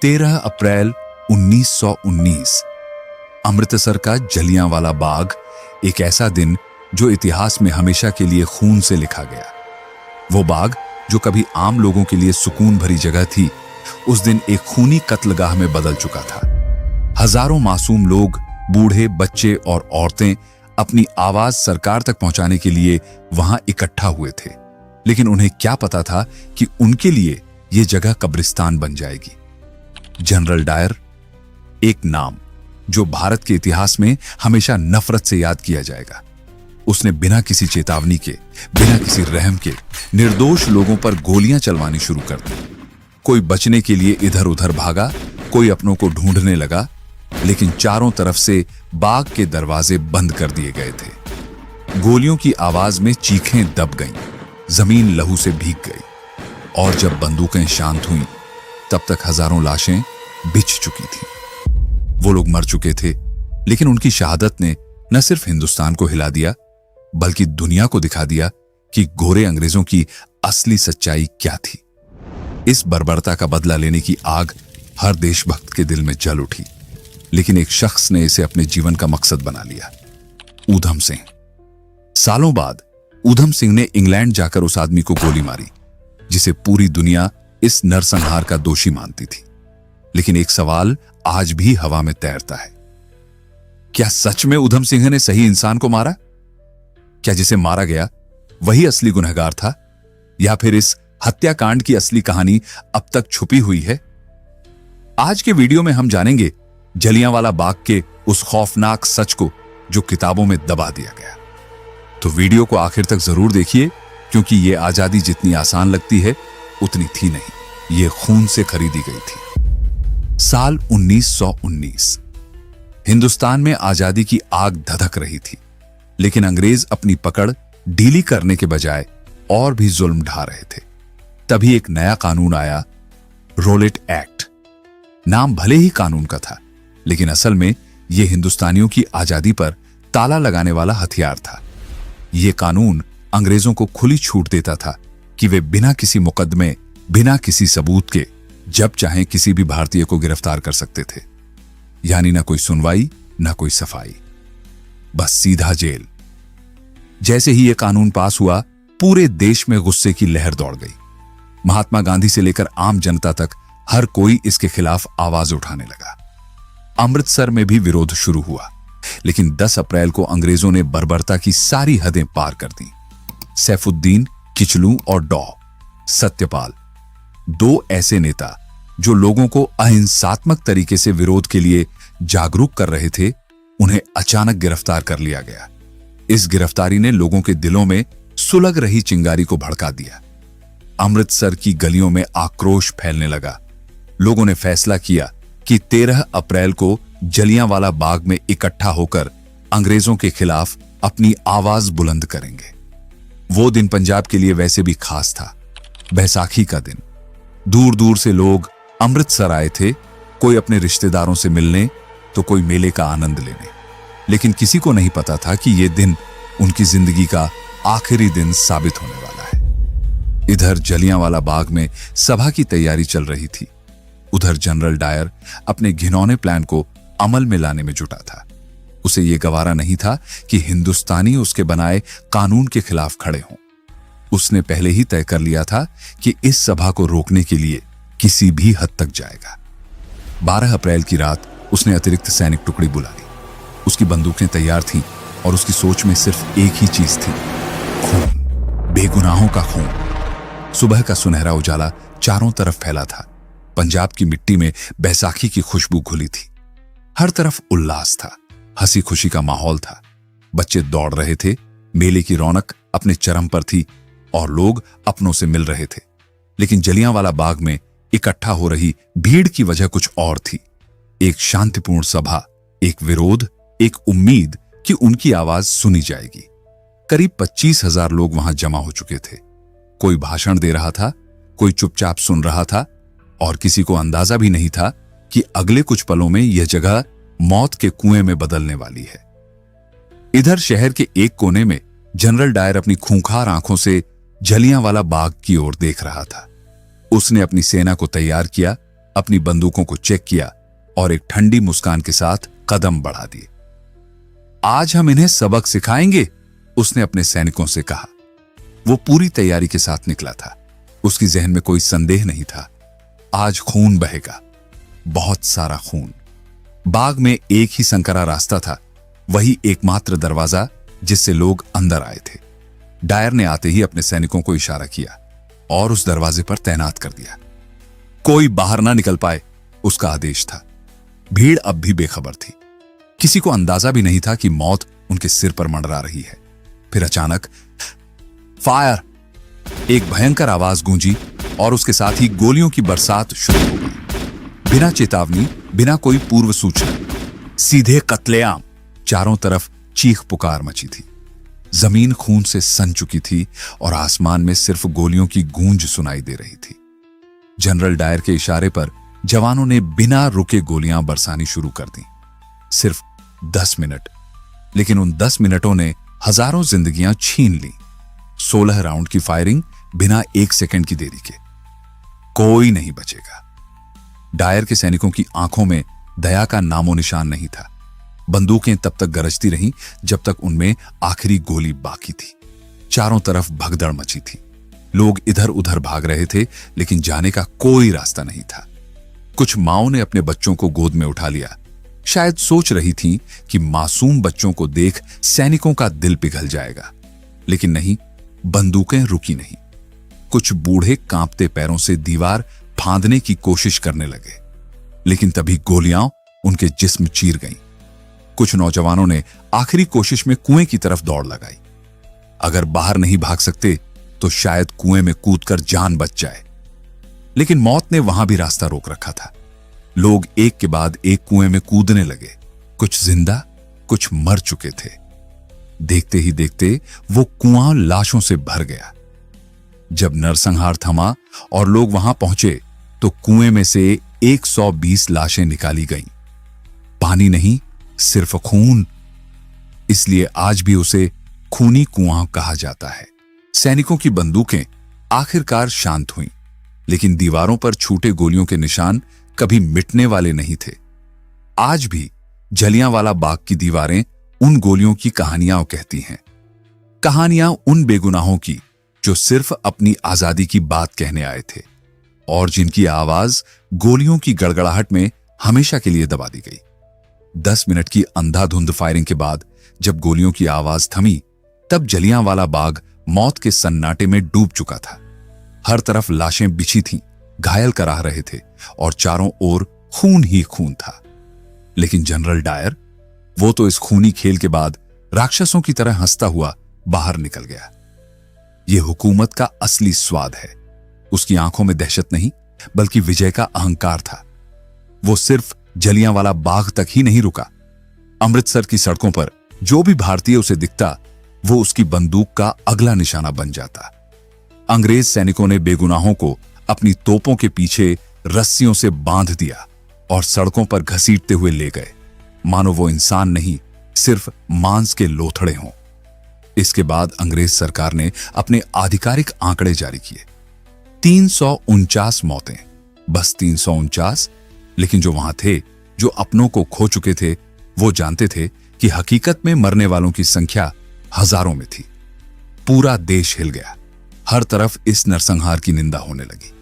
13 अप्रैल 1919। अमृतसर का जलियांवाला बाग, एक ऐसा दिन जो इतिहास में हमेशा के लिए खून से लिखा गया। वो बाग जो कभी आम लोगों के लिए सुकून भरी जगह थी, उस दिन एक खूनी कत्लगाह में बदल चुका था। हजारों मासूम लोग, बूढ़े, बच्चे और औरतें अपनी आवाज सरकार तक पहुंचाने के लिए वहां इकट्ठा हुए थे, लेकिन उन्हें क्या पता था कि उनके लिए यह जगह कब्रिस्तान बन जाएगी। जनरल डायर, एक नाम जो भारत के इतिहास में हमेशा नफरत से याद किया जाएगा। उसने बिना किसी चेतावनी के, बिना किसी रहम के निर्दोष लोगों पर गोलियां चलवानी शुरू कर दी। कोई बचने के लिए इधर उधर भागा, कोई अपनों को ढूंढने लगा, लेकिन चारों तरफ से बाग के दरवाजे बंद कर दिए गए थे। गोलियों की आवाज में चीखें दब गईं, जमीन लहू से भीग गई, और जब बंदूकें शांत हुईं, तब तक हजारों लाशें बिछ चुकी थीं। वो लोग मर चुके थे, लेकिन उनकी शहादत ने न सिर्फ हिंदुस्तान को हिला दिया, बल्कि दुनिया को दिखा दिया कि गोरे अंग्रेजों की असली सच्चाई क्या थी। इस बर्बरता का बदला लेने की आग हर देशभक्त के दिल में जल उठी, लेकिन एक शख्स ने इसे अपने जीवन का मकसद बना लिया, ऊधम सिंह। सालों बाद ऊधम सिंह ने इंग्लैंड जाकर उस आदमी को गोली मारी जिसे पूरी दुनिया इस नरसंहार का दोषी मानती थी। लेकिन एक सवाल आज भी हवा में तैरता है, क्या सच में ऊधम सिंह ने सही इंसान को मारा? क्या जिसे मारा गया वही असली गुनहगार था, या फिर इस हत्याकांड की असली कहानी अब तक छुपी हुई है? आज के वीडियो में हम जानेंगे जलियांवाला बाग के उस खौफनाक सच को जो किताबों में दबा दिया गया। तो वीडियो को आखिर तक जरूर देखिए, क्योंकि यह आजादी जितनी आसान लगती है उतनी थी नहीं, यह खून से खरीदी गई थी। साल 1919। हिंदुस्तान में आजादी की आग धधक रही थी, लेकिन अंग्रेज अपनी पकड़ ढीली करने के बजाय और भी जुल्म ढा रहे थे। तभी एक नया कानून आया, रोलेट एक्ट। नाम भले ही कानून का था, लेकिन असल में यह हिंदुस्तानियों की आजादी पर ताला लगाने वाला हथियार था। यह कानून अंग्रेजों को खुली छूट देता था कि वे बिना किसी मुकदमे, बिना किसी सबूत के जब चाहें किसी भी भारतीय को गिरफ्तार कर सकते थे। यानी ना कोई सुनवाई, ना कोई सफाई, बस सीधा जेल। जैसे ही यह कानून पास हुआ, पूरे देश में गुस्से की लहर दौड़ गई। महात्मा गांधी से लेकर आम जनता तक हर कोई इसके खिलाफ आवाज उठाने लगा। अमृतसर में भी विरोध शुरू हुआ, लेकिन 10 अप्रैल को अंग्रेजों ने बर्बरता की सारी हदें पार कर दी। सैफुद्दीन किचलू और डॉ सत्यपाल, दो ऐसे नेता जो लोगों को अहिंसात्मक तरीके से विरोध के लिए जागरूक कर रहे थे, उन्हें अचानक गिरफ्तार कर लिया गया। इस गिरफ्तारी ने लोगों के दिलों में सुलग रही चिंगारी को भड़का दिया। अमृतसर की गलियों में आक्रोश फैलने लगा। लोगों ने फैसला किया कि 13 अप्रैल को जलियांवाला बाग में इकट्ठा होकर अंग्रेजों के खिलाफ अपनी आवाज बुलंद करेंगे। वो दिन पंजाब के लिए वैसे भी खास था, बैसाखी का दिन। दूर दूर से लोग अमृतसर आए थे, कोई अपने रिश्तेदारों से मिलने, तो कोई मेले का आनंद लेने। लेकिन किसी को नहीं पता था कि यह दिन उनकी जिंदगी का आखिरी दिन साबित होने वाला है। इधर जलियांवाला बाग में सभा की तैयारी चल रही थी, उधर जनरल डायर अपने घिनौने प्लान को अमल में लाने में जुटा था। उसे यह गवारा नहीं था कि हिंदुस्तानी उसके बनाए कानून के खिलाफ खड़े हों। उसने पहले ही तय कर लिया था कि इस सभा को रोकने के लिए किसी भी हद तक जाएगा। 12 अप्रैल की रात उसने अतिरिक्त सैनिक टुकड़ी बुला ली। उसकी बंदूकें तैयार थीं और उसकी सोच में सिर्फ एक ही चीज थी, खून, बेगुनाहों का खून। सुबह का सुनहरा उजाला चारों तरफ फैला था। पंजाब की मिट्टी में बैसाखी की खुशबू घुली थी। हर तरफ उल्लास था, हंसी खुशी का माहौल था। बच्चे दौड़ रहे थे, मेले की रौनक अपने चरम पर थी और लोग अपनों से मिल रहे थे। लेकिन जलियांवाला बाग में इकट्ठा हो रही भीड़ की वजह कुछ और थी। एक शांतिपूर्ण सभा, एक विरोध, एक उम्मीद कि उनकी आवाज सुनी जाएगी। करीब 25,000 लोग वहां जमा हो चुके थे। कोई भाषण दे रहा था, कोई चुपचाप सुन रहा था, और किसी को अंदाजा भी नहीं था कि अगले कुछ पलों में यह जगह मौत के कुएं में बदलने वाली है। इधर शहर के एक कोने में जनरल डायर अपनी खूंखार आंखों से जलियांवाला बाग की ओर देख रहा था। उसने अपनी सेना को तैयार किया, अपनी बंदूकों को चेक किया और एक ठंडी मुस्कान के साथ कदम बढ़ा दिए। आज हम इन्हें सबक सिखाएंगे, उसने अपने सैनिकों से कहा। वो पूरी तैयारी के साथ निकला था। उसकी जहन में कोई संदेह नहीं था। आज खून बहेगा, बहुत सारा खून। बाग में एक ही संकरा रास्ता था, वही एकमात्र दरवाजा जिससे लोग अंदर आए थे। डायर ने आते ही अपने सैनिकों को इशारा किया और उस दरवाजे पर तैनात कर दिया। कोई बाहर ना निकल पाए, उसका आदेश था। भीड़ अब भी बेखबर थी। किसी को अंदाजा भी नहीं था कि मौत उनके सिर पर मंडरा रही है। फिर अचानक फायर, एक भयंकर आवाज गूंजी और उसके साथ ही गोलियों की बरसात शुरू हो गई। बिना चेतावनी, बिना कोई पूर्व सूचना, सीधे कत्लेआम। चारों तरफ चीख पुकार मची थी। जमीन खून से सन चुकी थी और आसमान में सिर्फ गोलियों की गूंज सुनाई दे रही थी। जनरल डायर के इशारे पर जवानों ने बिना रुके गोलियां बरसानी शुरू कर दी। सिर्फ 10 मिनट, लेकिन उन 10 मिनटों ने हजारों जिंदगियां छीन ली। 16 राउंड की फायरिंग बिना 1 सेकंड की देरी के। कोई नहीं बचेगा। डायर के सैनिकों की आंखों में दया का नामो निशान नहीं था। बंदूकें तब तक गरजती रहीं जब तक उनमें आखिरी गोली बाकी थी। चारों तरफ भगदड़ मची थी। लोग इधर उधर भाग रहे थे, लेकिन जाने का कोई रास्ता नहीं था। कुछ माओं ने अपने बच्चों को गोद में उठा लिया। शायद सोच रही थी कि मासूम बच्चों को देख सैनिकों का दिल पिघल जाएगा, लेकिन नहीं, बंदूकें रुकी नहीं। कुछ बूढ़े कांपते पैरों से दीवार फांदने की कोशिश करने लगे, लेकिन तभी गोलियां उनके जिस्म चीर गईं। कुछ नौजवानों ने आखिरी कोशिश में कुएं की तरफ दौड़ लगाई। अगर बाहर नहीं भाग सकते तो शायद कुएं में कूदकर जान बच जाए, लेकिन मौत ने वहां भी रास्ता रोक रखा था। लोग एक के बाद एक कुएं में कूदने लगे, कुछ जिंदा, कुछ मर चुके थे। देखते ही देखते वो कुआं लाशों से भर गया। जब नरसंहार थमा और लोग वहां पहुंचे तो कुएं में से 120 लाशें निकाली गईं। पानी नहीं, सिर्फ खून। इसलिए आज भी उसे खूनी कुआं कहा जाता है। सैनिकों की बंदूकें आखिरकार शांत हुईं, लेकिन दीवारों पर छूटे गोलियों के निशान कभी मिटने वाले नहीं थे। आज भी जलियांवाला बाग की दीवारें उन गोलियों की कहानियां कहती हैं। कहानियां उन बेगुनाहों की जो सिर्फ अपनी आजादी की बात कहने आए थे और जिनकी आवाज गोलियों की गड़गड़ाहट में हमेशा के लिए दबा दी गई। 10 मिनट की अंधाधुंध फायरिंग के बाद जब गोलियों की आवाज थमी, तब जलियांवाला बाग मौत के सन्नाटे में डूब चुका था। हर तरफ लाशें बिछी थीं, घायल कराह रहे थे और चारों ओर खून ही खून था। लेकिन जनरल डायर, वो तो इस खूनी खेल के बाद राक्षसों की तरह हंसता हुआ बाहर निकल गया। यह हुकूमत का असली स्वाद है। उसकी आंखों में दहशत नहीं, बल्कि विजय का अहंकार था। वो सिर्फ जलियांवाला बाग तक ही नहीं रुका। अमृतसर की सड़कों पर जो भी भारतीय उसे दिखता, वो उसकी बंदूक का अगला निशाना बन जाता। अंग्रेज सैनिकों ने बेगुनाहों को अपनी तोपों के पीछे रस्सियों से बांध दिया और सड़कों पर घसीटते हुए ले गए, मानो वो इंसान नहीं, सिर्फ मांस के लोथड़े हों। इसके बाद अंग्रेज सरकार ने अपने आधिकारिक आंकड़े जारी किए। 349 मौतें, बस 349। लेकिन जो वहां थे, जो अपनों को खो चुके थे, वो जानते थे कि हकीकत में मरने वालों की संख्या हजारों में थी। पूरा देश हिल गया। हर तरफ इस नरसंहार की निंदा होने लगी।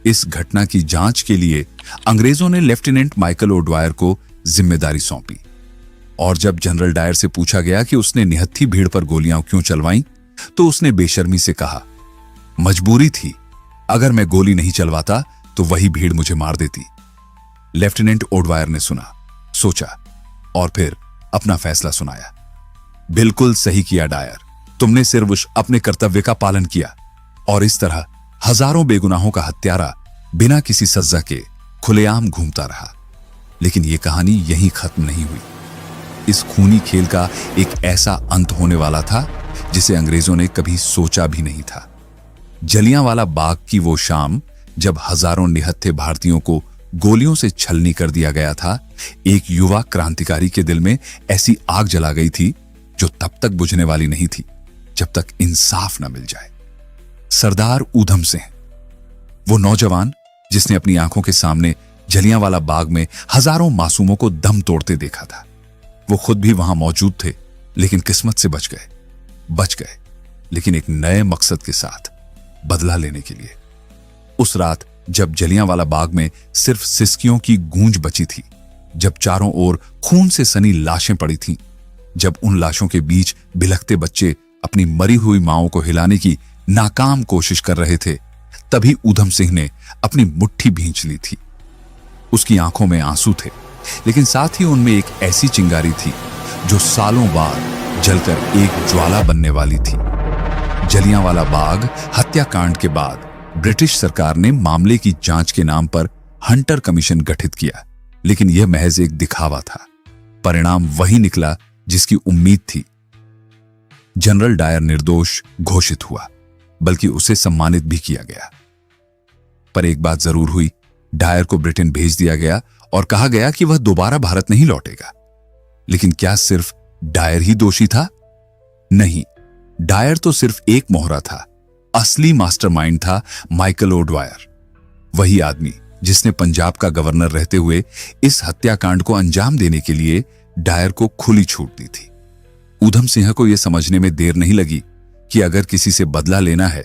इस घटना की जांच के लिए अंग्रेजों ने लेफ्टिनेंट माइकल ओडवायर को जिम्मेदारी सौंपी और जब जनरल डायर से पूछा गया कि उसने निहत्थी भीड़ पर गोलियां क्यों चलवाईं, तो उसने बेशर्मी से कहा, मजबूरी थी। अगर मैं गोली नहीं चलवाता तो वही भीड़ मुझे मार देती। लेफ्टिनेंट ओडवायर ने सुना, सोचा और फिर अपना फैसला सुनाया। बिल्कुल सही किया डायर, तुमने सिर्फ अपने कर्तव्य का पालन किया और इस तरह हजारों बेगुनाहों का हत्यारा बिना किसी सजा के खुलेआम घूमता रहा। लेकिन यह कहानी यहीं खत्म नहीं हुई। इस खूनी खेल का एक ऐसा अंत होने वाला था जिसे अंग्रेजों ने कभी सोचा भी नहीं था। जलियांवाला बाग की वो शाम जब हजारों निहत्थे भारतीयों को गोलियों से छलनी कर दिया गया था, एक युवा क्रांतिकारी के दिल में ऐसी आग जला गई थी जो तब तक बुझने वाली नहीं थी जब तक इंसाफ न मिल जाए। सरदार ऊधम सिंह, वो नौजवान जिसने अपनी आंखों के सामने जलियांवाला बाग में हजारों मासूमों को दम तोड़ते देखा था। वो खुद भी वहां मौजूद थे, लेकिन किस्मत से बच गए, लेकिन एक नए मकसद के साथ, बदला लेने के लिए। उस रात जब जलियांवाला बाग में सिर्फ सिसकियों की गूंज बची थी, जब चारों ओर खून से सनी लाशें पड़ी थीं, जब उन लाशों के बीच बिलखते बच्चे अपनी मरी हुई माओं को हिलाने की नाकाम कोशिश कर रहे थे, तभी ऊधम सिंह ने अपनी मुट्ठी भींच ली थी। उसकी आंखों में आंसू थे, लेकिन साथ ही उनमें एक ऐसी चिंगारी थी जो सालों बाद जलकर एक ज्वाला बनने वाली थी। जलियांवाला बाग हत्याकांड के बाद ब्रिटिश सरकार ने मामले की जांच के नाम पर हंटर कमीशन गठित किया, लेकिन यह महज एक दिखावा था। परिणाम वही निकला जिसकी उम्मीद थी। जनरल डायर निर्दोष घोषित हुआ, बल्कि उसे सम्मानित भी किया गया। पर एक बात जरूर हुई, डायर को ब्रिटेन भेज दिया गया और कहा गया कि वह दोबारा भारत नहीं लौटेगा। लेकिन क्या सिर्फ डायर ही दोषी था? नहीं, डायर तो सिर्फ एक मोहरा था। असली मास्टरमाइंड था माइकल ओडवायर, वही आदमी जिसने पंजाब का गवर्नर रहते हुए इस हत्याकांड को अंजाम देने के लिए डायर को खुली छूट दी थी। ऊधम सिंह को यह समझने में देर नहीं लगी कि अगर किसी से बदला लेना है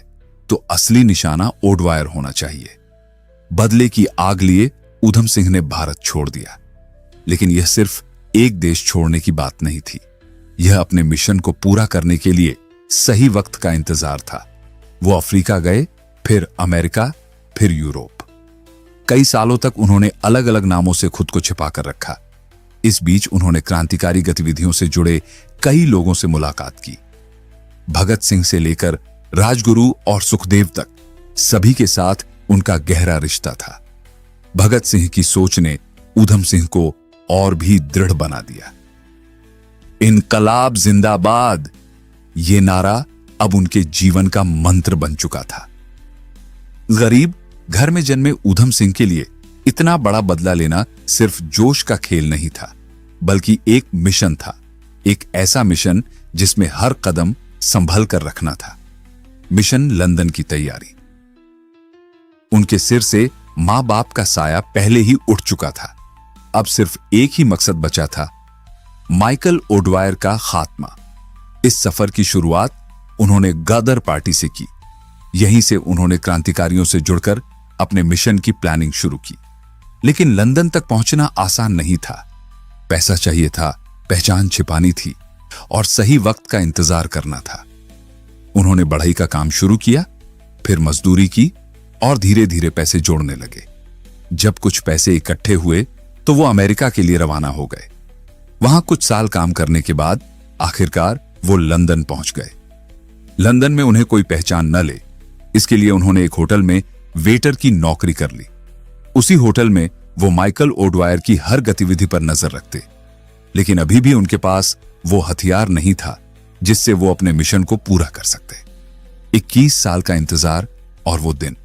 तो असली निशाना ओडवायर होना चाहिए। बदले की आग लिए ऊधम सिंह ने भारत छोड़ दिया, लेकिन यह सिर्फ एक देश छोड़ने की बात नहीं थी। यह अपने मिशन को पूरा करने के लिए सही वक्त का इंतजार था। वो अफ्रीका गए, फिर अमेरिका, फिर यूरोप। कई सालों तक उन्होंने अलग अलग नामों से खुद को छिपा कर रखा। इस बीच उन्होंने क्रांतिकारी गतिविधियों से जुड़े कई लोगों से मुलाकात की। भगत सिंह से लेकर राजगुरु और सुखदेव तक सभी के साथ उनका गहरा रिश्ता था। भगत सिंह की सोच ने ऊधम सिंह को और भी दृढ़ बना दिया। इनकलाब जिंदाबाद, ये नारा अब उनके जीवन का मंत्र बन चुका था। गरीब घर में जन्मे ऊधम सिंह के लिए इतना बड़ा बदला लेना सिर्फ जोश का खेल नहीं था, बल्कि एक मिशन था। एक ऐसा मिशन जिसमें हर कदम संभल कर रखना था। मिशन लंदन की तैयारी। उनके सिर से मां बाप का साया पहले ही उठ चुका था। अब सिर्फ एक ही मकसद बचा था, माइकल ओडवायर का खात्मा। इस सफर की शुरुआत उन्होंने गदर पार्टी से की। यहीं से उन्होंने क्रांतिकारियों से जुड़कर अपने मिशन की प्लानिंग शुरू की। लेकिन लंदन तक पहुंचना आसान नहीं था। पैसा चाहिए था, पहचान छिपानी थी और सही वक्त का इंतजार करना था। उन्होंने बढ़ई का काम शुरू किया, फिर मजदूरी की और धीरे धीरे पैसे जोड़ने लगे। जब कुछ पैसे इकट्ठे हुए तो वो अमेरिका के लिए रवाना हो गए। वहां कुछ साल काम करने के बाद आखिरकार वो लंदन पहुंच गए। लंदन में उन्हें कोई पहचान न ले, इसके लिए उन्होंने एक होटल में वेटर की नौकरी कर ली। उसी होटल में वो माइकल ओडवायर की हर गतिविधि पर नजर रखते। लेकिन अभी भी उनके पास वो हथियार नहीं था जिससे वो अपने मिशन को पूरा कर सकते। 21 साल का इंतजार और वो दिन।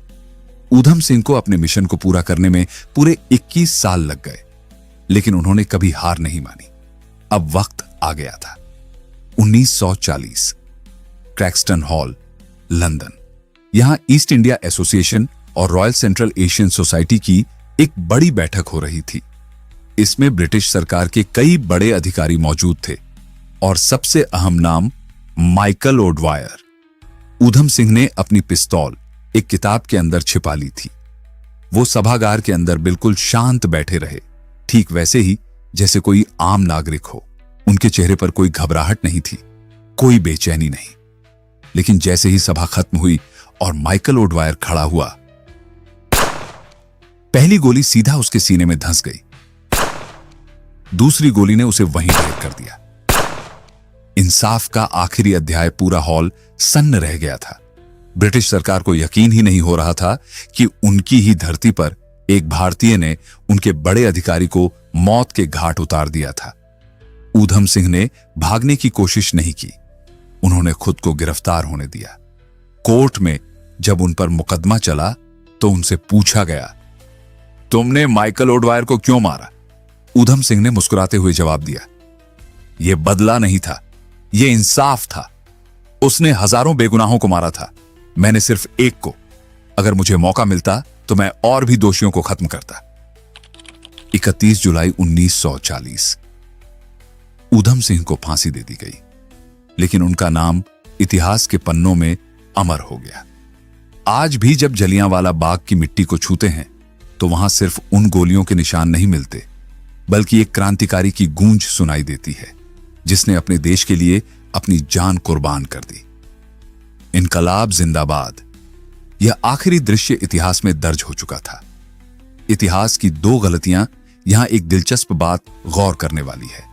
ऊधम सिंह को अपने मिशन को पूरा करने में पूरे 21 साल लग गए, लेकिन उन्होंने कभी हार नहीं मानी। अब वक्त आ गया था। 1940, क्रैक्सटन हॉल, लंदन। यहां ईस्ट इंडिया एसोसिएशन और रॉयल सेंट्रल एशियन सोसाइटी की एक बड़ी बैठक हो रही थी। इसमें ब्रिटिश सरकार के कई बड़े अधिकारी मौजूद थे और सबसे अहम नाम माइकल ओडवायर। ऊधम सिंह ने अपनी पिस्तौल एक किताब के अंदर छिपा ली थी। वो सभागार के अंदर बिल्कुल शांत बैठे रहे, ठीक वैसे ही जैसे कोई आम नागरिक हो। उनके चेहरे पर कोई घबराहट नहीं थी, कोई बेचैनी नहीं। लेकिन जैसे ही सभा खत्म हुई और माइकल ओडवायर खड़ा हुआ, पहली गोली सीधा उसके सीने में धंस गई। दूसरी गोली ने उसे वहीं ढेर कर दिया। इंसाफ का आखिरी अध्याय पूरा हॉल सन्न रह गया था। ब्रिटिश सरकार को यकीन ही नहीं हो रहा था कि उनकी ही धरती पर एक भारतीय ने उनके बड़े अधिकारी को मौत के घाट उतार दिया था। ऊधम सिंह ने भागने की कोशिश नहीं की। उन्होंने खुद को गिरफ्तार होने दिया। कोर्ट में जब उन पर मुकदमा चला तो उनसे पूछा गया, तुमने माइकल ओडवायर को क्यों मारा? ऊधम सिंह ने मुस्कुराते हुए जवाब दिया, यह बदला नहीं था, यह इंसाफ था। उसने हजारों बेगुनाहों को मारा था, मैंने सिर्फ एक को। अगर मुझे मौका मिलता तो मैं और भी दोषियों को खत्म करता। 31 जुलाई 1940 ऊधम सिंह को फांसी दे दी गई, लेकिन उनका नाम इतिहास के पन्नों में अमर हो गया। आज भी जब जलियांवाला बाग की मिट्टी को छूते हैं तो वहां सिर्फ उन गोलियों के निशान नहीं मिलते, बल्कि एक क्रांतिकारी की गूंज सुनाई देती है जिसने अपने देश के लिए अपनी जान कुर्बान कर दी। इनकलाब जिंदाबाद, यह आखिरी दृश्य इतिहास में दर्ज हो चुका था। इतिहास की दो गलतियां यहां एक दिलचस्प बात गौर करने वाली है।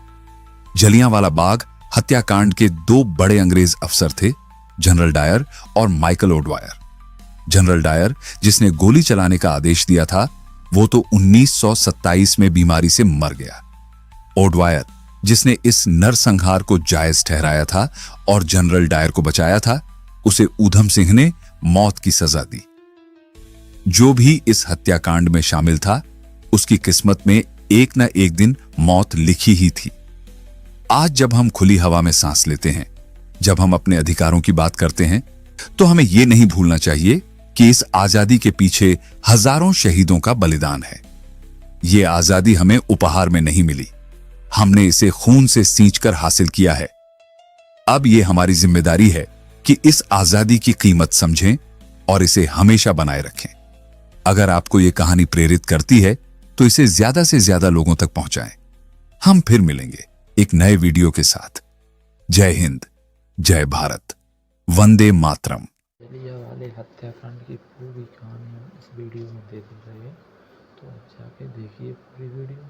जलियांवाला बाग हत्याकांड के दो बड़े अंग्रेज अफसर थे, जनरल डायर और माइकल ओडवायर। जनरल डायर, जिसने गोली चलाने का आदेश दिया था, वो तो 1927 में बीमारी से मर गया। ओडवायर, जिसने इस नरसंहार को जायज ठहराया था और जनरल डायर को बचाया था, उसे ऊधम सिंह ने मौत की सजा दी। जो भी इस हत्याकांड में शामिल था, उसकी किस्मत में एक न एक दिन मौत लिखी ही थी। आज जब हम खुली हवा में सांस लेते हैं, जब हम अपने अधिकारों की बात करते हैं, तो हमें यह नहीं भूलना चाहिए कि इस आजादी के पीछे हजारों शहीदों का बलिदान है। यह आजादी हमें उपहार में नहीं मिली, हमने इसे खून से सींचकर हासिल किया है। अब यह हमारी जिम्मेदारी है कि इस आजादी की कीमत समझें और इसे हमेशा बनाए रखें। अगर आपको यह कहानी प्रेरित करती है तो इसे ज्यादा से ज्यादा लोगों तक पहुंचाएं। हम फिर मिलेंगे एक नए वीडियो के साथ। जय हिंद, जय भारत, वंदे मातरम। जलियांवाले हत्याकांड की पूरी कहानी हम इस वीडियो में दे दी गई है, तो आप जाके देखिए पूरी वीडियो।